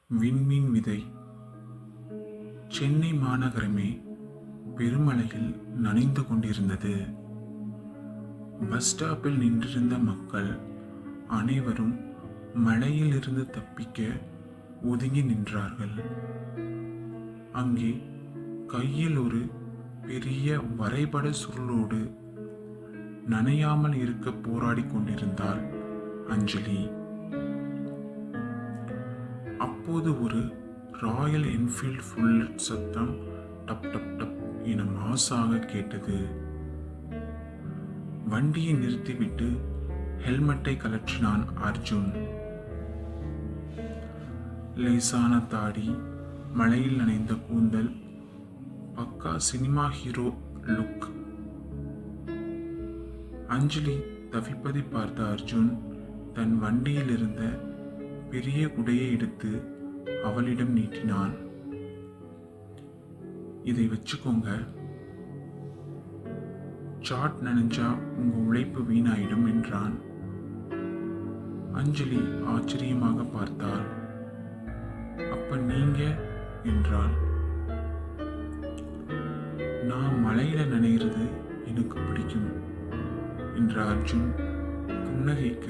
விண்மீன் விதை. சென்னை மாநகரமே பெருமழையில் நனைந்து கொண்டிருந்தது. பஸ் ஸ்டாப்பில் நின்றிருந்த மக்கள் அனைவரும் மழையில் இருந்து தப்பிக்க ஒதுங்கி நின்றார்கள். அங்கே கையில் ஒரு பெரிய வரைபட சுருளோடு நனையாமல் இருக்க போராடி கொண்டிருந்தாள் அஞ்சலி. அப்போது ஒரு ராயல் என்ஃபீல்ட் புல்லட் சத்தம் டப் டப் டப் என மாசாக கேட்டது. வண்டியை நிறுத்திவிட்டு ஹெல்மெட்டை கழற்றினான் அர்ஜுன். லேசான தாடி, மழையில் நனைந்த கூந்தல், பக்கா சினிமா ஹீரோ லுக். அஞ்சலி தவிப்பதை பார்த்த அர்ஜுன் தன் வண்டியில் இருந்த பெரிய குடையை எடுத்து அவளிடம் நீட்டினான். இதை வச்சுக்கோங்க, சாட் நனைஞ்சா உங்க உழைப்பு வீணாயிடும் என்றான். அஞ்சலி ஆச்சரியமாக பார்த்தாள். அப்ப நீங்க என்றாள். நான் மழையில நனைகிறது எனக்கு பிடிக்கும் என்ற அர்ஜுன் புன்னகைக்க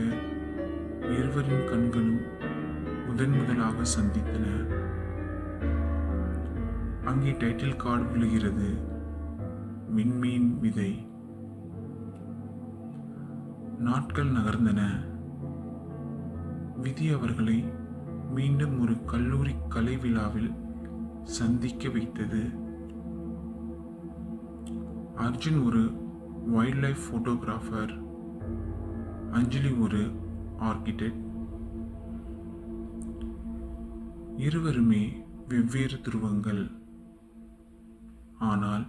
இருவரின் கண்களும் முதலாக சந்தித்தன. அங்கே டைட்டில் கார்டு விழுகிறது. விண்மீன் விதை. நாட்கள் நகர்ந்தன. விதி அவர்களை மீண்டும் ஒரு கல்லூரி கலை விழாவில் சந்திக்க வைத்தது. அர்ஜுன் ஒரு வைல்ட் லைஃப் போட்டோகிராஃபர், அஞ்சலி ஒரு ஆர்கிடெக்ட். இருவருமே வெவ்வேறு துருவங்கள். ஆனால்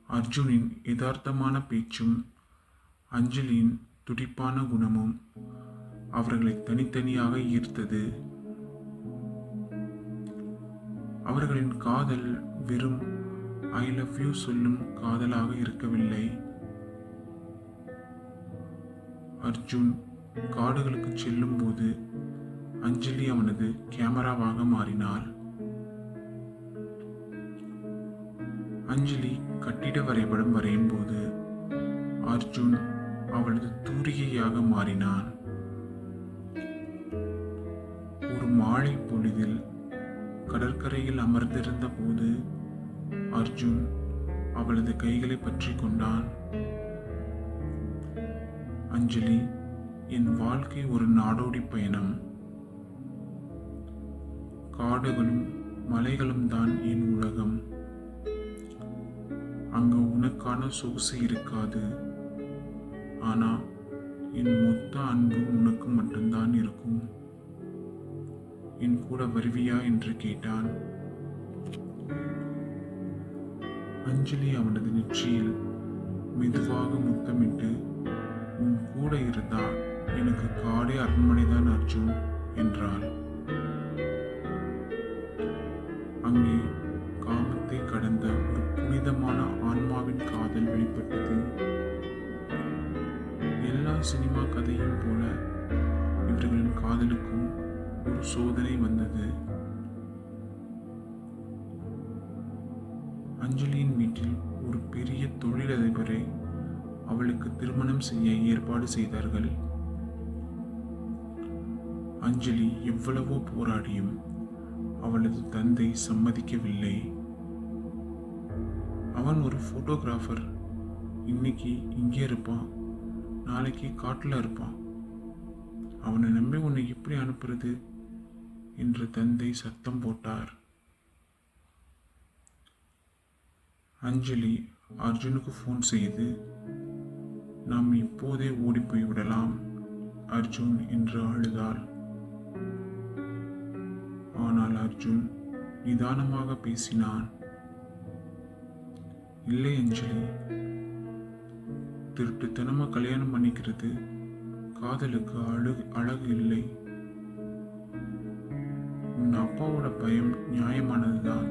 அர்ஜுனின் யதார்த்தமான பேச்சும் அஞ்சலியின் துடிப்பான குணமும் அவர்களை தனித்தனியாக ஈர்த்தது. அவர்களின் காதல் வெறும் ஐ லவ் யூ சொல்லும் காதலாக இருக்கவில்லை. அர்ஜுன் காடுகளுக்கு செல்லும் போது அஞ்சலி அவனது கேமராவாக மாறினாள். அஞ்சலி கட்டிட வரைபடம் வரையும் போது அர்ஜுன் அவளது தூரிகையாக மாறினான். ஒரு மாலை பொழுதில் கடற்கரையில் அமர்ந்திருந்த போது அர்ஜுன் அவளது கைகளை பற்றி கொண்டான். அஞ்சலி, என் வாழ்க்கை ஒரு நாடோடி பயணம். காடுகளும் மலைகளும் தான் என் உலகம். அங்க உனக்கான சொகுசு இருக்காது. ஆனா என் மொத்த அன்பு உனக்கு மட்டும்தான் இருக்கும். என் கூட வருவியா என்று கேட்டான். அஞ்சலி அவனது நெற்றியில் மெதுவாக முத்தமிட்டு, உன் கூட இருந்தா எனக்கு காடே அரண்மனைதான் அர்ஜுன் என்றாள். அங்கே காமத்தை கடந்த ஒரு புனிதமான ஆன்மாவின் காதல் வெளிப்பட்டது. எல்லா சினிமா கதையும் போல இவர்களின் காதலுக்கும் ஒரு சோதனை வந்தது. அஞ்சலியின் வீட்டில் ஒரு பெரிய தொழிலதிபரை அவளுக்கு திருமணம் செய்ய ஏற்பாடு செய்தார்கள். அஞ்சலி எவ்வளவோ போராடியும் அவளது தந்தை சம்மதிக்கவில்லை. அவன் ஒரு போட்டோகிராஃபர், இன்னைக்கு இங்கே இருப்பான், நாளைக்கு காட்டில் இருப்பான். அவனை நம்பி உன்னை எப்படி அனுப்புறது என்று தந்தை சத்தம் போட்டார். அஞ்சலி அர்ஜுனுக்கு ஃபோன் செய்து, நாம் இப்போதே ஓடி போய் விடலாம் அர்ஜுன் என்று அழுதாள். ஆனால் அர்ஜுன் நிதானமாக பேசினான். இல்லை அஞ்சலி, திருட்டுத்தனமா கல்யாணம் பண்ணிக்கிறது காதலுக்கு அழகு இல்லை. உன் அப்பாவோட பயம் நியாயமானதுதான்.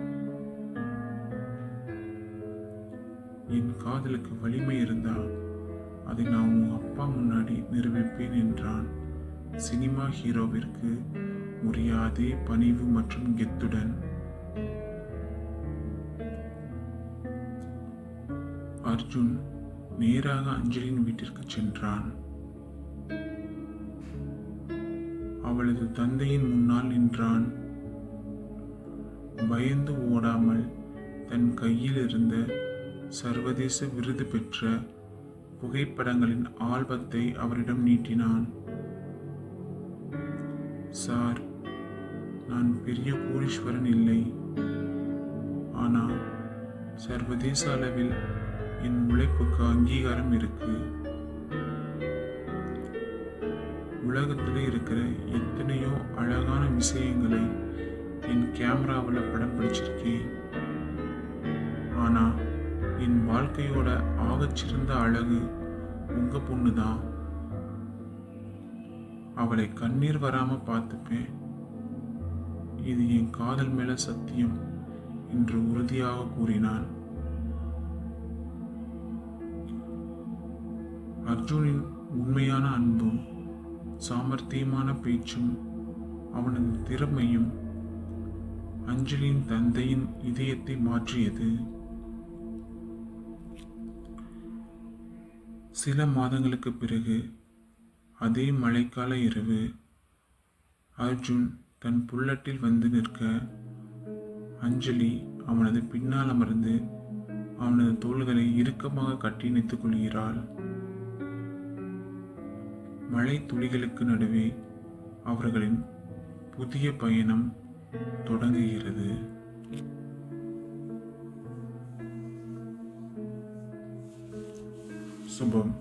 என் காதலுக்கு வலிமை இருந்தா அதை நான் உன் அப்பா முன்னாடி நிரூபிப்பேன் என்றான். சினிமா ஹீரோவிற்கு முறியாதே பணிவு மற்றும் கெத்துடன். அர்ஜுன் நேராக அஞ்சலியின் வீட்டிற்கு சென்றான். அவளது தந்தையின் முன்னால் நின்றான். பயந்து ஓடாமல் தன் கையில் இருந்த சர்வதேச விருது பெற்ற புகைப்படங்களின் ஆல்பத்தை அவரிடம் நீட்டினான். சார், நான் பெரிய கோடீஸ்வரன் இல்லை, ஆனால் சர்வதேச அளவில் என் உழைப்புக்கு அங்கீகாரம் இருக்கு. உலகத்தில் இருக்கிற எத்தனையோ அழகான விஷயங்களை என் கேமராவில் படம் பிடிச்சிருக்கேன். ஆனா என் வாழ்க்கையோட ஆகச்சிறந்த அழகு உங்க பொண்ணு தான். அவளை கண்ணீர் வராம பார்த்துப்பேன். இது என் காதல் மேல சத்தியம் என்று உறுதியாக கூறினான். அர்ஜுனின் உண்மையான அன்பும் சாமர்த்தியமான பேச்சும் அவனது திறமையும் அஞ்சலியின் தந்தையின் இதயத்தை மாற்றியது. சில மாதங்களுக்கு பிறகு அதே மழைக்கால இரவு அர்ஜுன் தன் புல்லட்டில் வந்து நிற்க அஞ்சலி அவனது பின்னால் அமர்ந்து அவனது தோள்களை இறுக்கமாக கட்டி நிறுத்திக் கொள்கிறாள். மழை துளிகளுக்கு நடுவே அவர்களின் புதிய பயணம் தொடங்குகிறது. சுபம்.